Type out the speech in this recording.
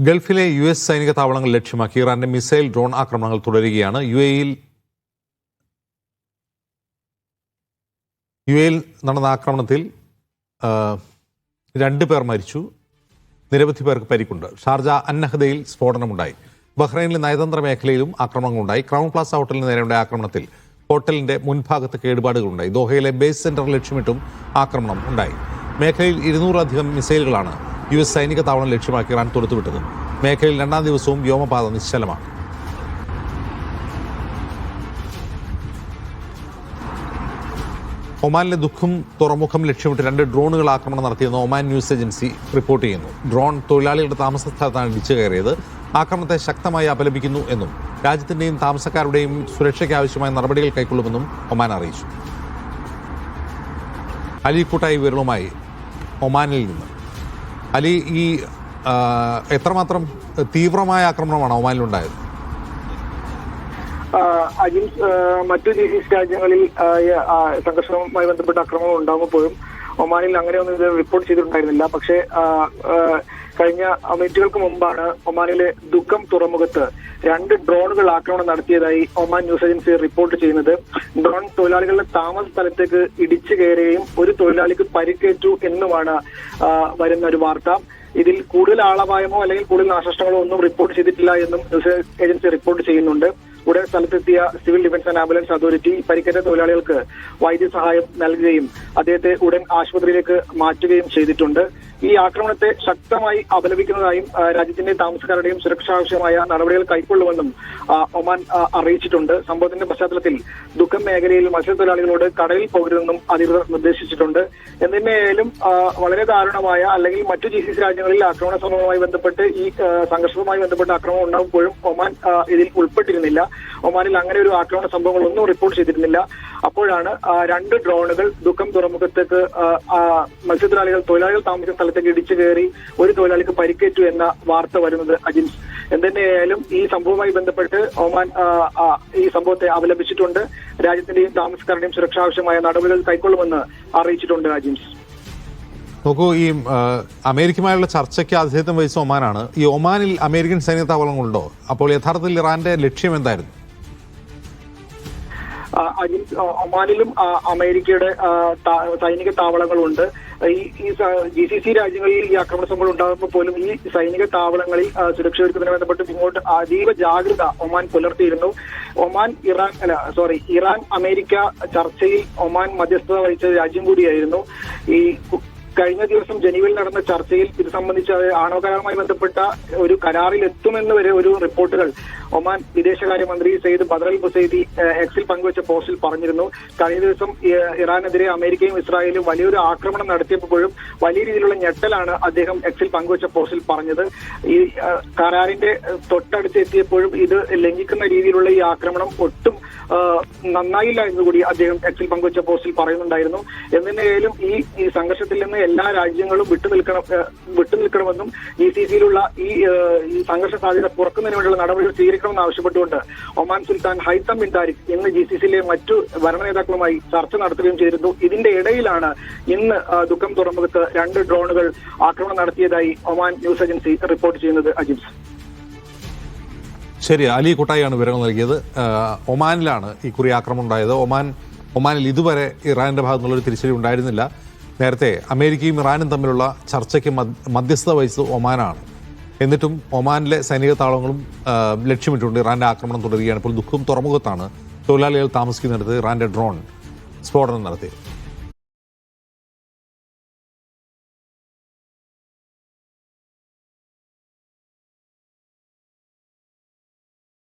ഗൾഫിലെ US സൈനിക താവളങ്ങൾ ലക്ഷ്യമാക്കി ഇറാന്റെ മിസൈൽ ഡ്രോൺ ആക്രമണങ്ങൾ തുടരുകയാണ്. യു എയിൽ നടന്ന ആക്രമണത്തിൽ 2 പേർ മരിച്ചു, നിരവധി പേർക്ക് പരിക്കുണ്ട്. ഷാർജ അന്നഹദയിൽ സ്ഫോടനമുണ്ടായി. ബഹ്റൈനിലെ നയതന്ത്ര മേഖലയിലും ആക്രമണങ്ങളുണ്ടായി. ക്രൗൺ പ്ലാസ ഹോട്ടലിന് നേരെയുണ്ടായ ആക്രമണത്തിൽ ഹോട്ടലിന്റെ മുൻഭാഗത്ത് കേടുപാടുകളുണ്ടായി. ദോഹയിലെ ബേസ് സെന്റർ ലക്ഷ്യമിട്ടും ആക്രമണം ഉണ്ടായി. മേഖലയിൽ 200-ലധികം മിസൈലുകളാണ് US സൈനിക താവളം ലക്ഷ്യമാക്കി ഇറാൻ തൊടുത്തുവിട്ടത്. മേഖലയിൽ 2ാം ദിവസവും വ്യോമപാത നിശ്ചലമാണ്. ഒമാനിലെ ദുഃഖം തുറമുഖം ലക്ഷ്യമിട്ട് 2 ഡ്രോണുകൾ ആക്രമണം നടത്തിയെന്ന് ഒമാൻ ന്യൂസ് ഏജൻസി റിപ്പോർട്ട് ചെയ്യുന്നു. ഡ്രോൺ തൊഴിലാളികളുടെ താമസ സ്ഥലത്താണ് ഇടിച്ചു കയറിയത്. ആക്രമണത്തെ ശക്തമായി അപലപിക്കുന്നു എന്നും രാജ്യത്തിന്റെയും താമസക്കാരുടെയും സുരക്ഷയ്ക്ക് ആവശ്യമായ നടപടികൾ കൈക്കൊള്ളുമെന്നും ഒമാൻ അറിയിച്ചു. അലി കൂട്ടായി വിവരങ്ങളുമായി ഒമാനിൽ നിന്ന്. അലി, ഈ എത്രമാത്രം തീവ്രമായ ആക്രമണമാണ് ഒമാനിലുണ്ടായത്? മറ്റു GCC രാജ്യങ്ങളിൽ സംഘർഷവുമായി ബന്ധപ്പെട്ട ആക്രമണം ഉണ്ടാകുമ്പോഴും ഒമാനിൽ അങ്ങനെയൊന്നും ഇത് റിപ്പോർട്ട് ചെയ്തിട്ടുണ്ടായിരുന്നില്ല. പക്ഷേ കഴിഞ്ഞ മിനിറ്റുകൾക്ക് മുമ്പാണ് ഒമാനിലെ ദുഃഖം തുറമുഖത്ത് 2 ഡ്രോണുകൾ ആക്രമണം നടത്തിയതായി ഒമാൻ ന്യൂസ് ഏജൻസി റിപ്പോർട്ട് ചെയ്യുന്നത്. ഡ്രോൺ തൊഴിലാളികളുടെ താമസ സ്ഥലത്തേക്ക് ഇടിച്ചു കയറുകയും ഒരു തൊഴിലാളിക്ക് പരിക്കേറ്റു എന്നുമാണ് വരുന്ന ഒരു വാർത്ത. ഇതിൽ കൂടുതൽ ആളപായമോ അല്ലെങ്കിൽ കൂടുതൽ നാശനഷ്ടങ്ങളോ ഒന്നും റിപ്പോർട്ട് ചെയ്തിട്ടില്ല എന്നും ന്യൂസ് ഏജൻസി റിപ്പോർട്ട് ചെയ്യുന്നുണ്ട്. ഉടൻ സ്ഥലത്തെത്തിയ civil defence and ambulance authority പരിക്കേറ്റ തൊഴിലാളികൾക്ക് വൈദ്യസഹായം നൽകുകയും അദ്ദേഹത്തെ ഉടൻ ആശുപത്രിയിലേക്ക് മാറ്റുകയും ചെയ്തിട്ടുണ്ട്. ഈ ആക്രമണത്തെ ശക്തമായി അപലപിക്കുന്നതായും രാജ്യത്തിന്റെ താമസക്കാരുടെയും സുരക്ഷാ ആവശ്യമായ നടപടികൾ കൈക്കൊള്ളുമെന്നും ഒമാൻ അറിയിച്ചിട്ടുണ്ട്. സംഭവത്തിന്റെ പശ്ചാത്തലത്തിൽ ദുഃഖം മേഖലയിൽ മത്സ്യത്തൊഴിലാളികളോട് കടലിൽ പോകരുതെന്നും അധികൃതർ നിർദ്ദേശിച്ചിട്ടുണ്ട്. എന്നിരുന്നാലും വളരെ ദാരുണമായ അല്ലെങ്കിൽ മറ്റു GCC രാജ്യങ്ങളിൽ ആക്രമണ സംഭവവുമായി ബന്ധപ്പെട്ട് ഈ സംഘർഷവുമായി ബന്ധപ്പെട്ട ആക്രമണം ഉണ്ടാകുമ്പോഴും ഒമാൻ ഇതിൽ ഉൾപ്പെട്ടിരുന്നില്ല. ഒമാനിൽ അങ്ങനെ ഒരു ആക്രമണ സംഭവങ്ങളൊന്നും റിപ്പോർട്ട് ചെയ്തിരുന്നില്ല. അപ്പോഴാണ് 2 ഡ്രോണുകൾ ദുഃഖം തുറമുഖത്തേക്ക് തൊഴിലാളികൾ താമസിക്കുന്ന സ്ഥലത്തേക്ക് ഇടിച്ചു കയറി ഒരു തൊഴിലാളിക്ക് പരിക്കേറ്റു എന്ന വാർത്ത വരുന്നത്. അജിൻസ്, എന്തിനായാലും ഈ സംഭവവുമായി ബന്ധപ്പെട്ട് ഒമാൻ ഈ സംഭവത്തെ അപലപിച്ചിട്ടുണ്ട്. രാജ്യത്തിന്റെയും താമസക്കാരുടെയും സുരക്ഷാ ആവശ്യമായ നടപടികൾ കൈക്കൊള്ളുമെന്ന് അറിയിച്ചിട്ടുണ്ട്. അജിൻസ്, നോക്കൂ, ഈ അമേരിക്കയുമായുള്ള ചർച്ചയ്ക്ക് ആതിഥേയത്വം വഹിച്ച ഒമാനാണ്. ഈ ഒമാനിൽ അമേരിക്കൻ സൈനിക താവളങ്ങളുണ്ടോ? അപ്പോൾ യഥാർത്ഥത്തിൽ ഇറാന്റെ ലക്ഷ്യം എന്തായിരുന്നു? ഒമാനിലും അമേരിക്കയുടെ സൈനിക താവളങ്ങളുണ്ട്. ഈ GCC രാജ്യങ്ങളിൽ ഈ ആക്രമണ സംഭവം ഉണ്ടാകുമ്പോൾ പോലും ഈ സൈനിക താവളങ്ങളിൽ സുരക്ഷ ഒരുക്കുന്നതിന് ബന്ധപ്പെട്ട് ഇങ്ങോട്ട് അതീവ ജാഗ്രത ഒമാൻ പുലർത്തിയിരുന്നു. ഇറാൻ അമേരിക്ക ചർച്ചയിൽ ഒമാൻ മധ്യസ്ഥത വഹിച്ച രാജ്യം കൂടിയായിരുന്നു. ഈ കഴിഞ്ഞ ദിവസം ജനീവയിൽ നടന്ന ചർച്ചയിൽ ഇത് സംബന്ധിച്ച് ആണവ കരാറുമായി ബന്ധപ്പെട്ട ഒരു കരാറിൽ എത്തുമെന്ന് വരെ ഒരു റിപ്പോർട്ടുകൾ ഒമാൻ വിദേശകാര്യമന്ത്രി സെയ്ദ് ബദർ അൽ ബുസൈദി എക്സിൽ പങ്കുവച്ച പോസ്റ്റിൽ പറഞ്ഞിരുന്നു. കഴിഞ്ഞ ദിവസം ഇറാനെതിരെ അമേരിക്കയും ഇസ്രായേലും വലിയൊരു ആക്രമണം നടത്തിയപ്പോഴും വലിയ രീതിയിലുള്ള ഞെട്ടലാണ് അദ്ദേഹം എക്സിൽ പങ്കുവച്ച പോസ്റ്റിൽ പറഞ്ഞത്. ഈ കരാറിന്റെ തൊട്ടടുത്ത് എത്തിയപ്പോഴും ഇത് ലംഘിക്കുന്ന രീതിയിലുള്ള ഈ ആക്രമണം ഒട്ടും നന്നായില്ല എന്നുകൂടി അദ്ദേഹം എക്സിൽ പങ്കുവച്ച പോസ്റ്റിൽ പറയുന്നുണ്ടായിരുന്നു. എന്നിരുന്നാലും ഈ സംഘർഷത്തിൽ നിന്ന് എല്ലാ രാജ്യങ്ങളും വിട്ടുനിൽക്കണമെന്നും GCCയിലുള്ള ഈ സംഘർഷ സാധ്യത കുറക്കുന്നതിന് വേണ്ടിയുള്ള നടപടികൾ സ്വീകരിക്കണമെന്ന് ആവശ്യപ്പെട്ടുകൊണ്ട് ഒമാൻ സുൽത്താൻ ഹൈത്തം ബിൻ താരിഖ് ഇന്ന് GCCയിലെ മറ്റു ഭരണ നേതാക്കളുമായി ചർച്ച നടത്തുകയും ചെയ്തിരുന്നു. ഇതിന്റെ ഇടയിലാണ് ഇന്ന് ദുഃഖം തുറമുഖത്ത് 2 ഡ്രോണുകൾ ആക്രമണം നടത്തിയതായി ഒമാൻ ന്യൂസ് ഏജൻസി റിപ്പോർട്ട് ചെയ്യുന്നത്. അജിംസ്, ശരി, അലി കുട്ടായിയാണ് വിവരങ്ങൾ നൽകിയത്. ഒമാനിലാണ് ഈ കുറി ആക്രമണം ഉണ്ടായത്. ഒമാനിൽ ഇതുവരെ ഇറാന്റെ ഭാഗത്തു നിന്നുള്ളൊരു തിരിച്ചടി ഉണ്ടായിരുന്നില്ല. നേരത്തെ അമേരിക്കയും ഇറാനും തമ്മിലുള്ള ചർച്ചയ്ക്ക് മധ്യസ്ഥത വഹിച്ചത് ഒമാനാണ്. എന്നിട്ടും ഒമാനിലെ സൈനിക താവളങ്ങളും ലക്ഷ്യമിട്ടുകൊണ്ട് ഇറാന്റെ ആക്രമണം തുടരുകയാണ്. ഇപ്പോൾ ദുഃഖം തുറമുഖത്താണ് തൊഴിലാളികൾ താമസിക്കുന്നിടത്ത് ഇറാന്റെ ഡ്രോൺ സ്ഫോടനം നടത്തി.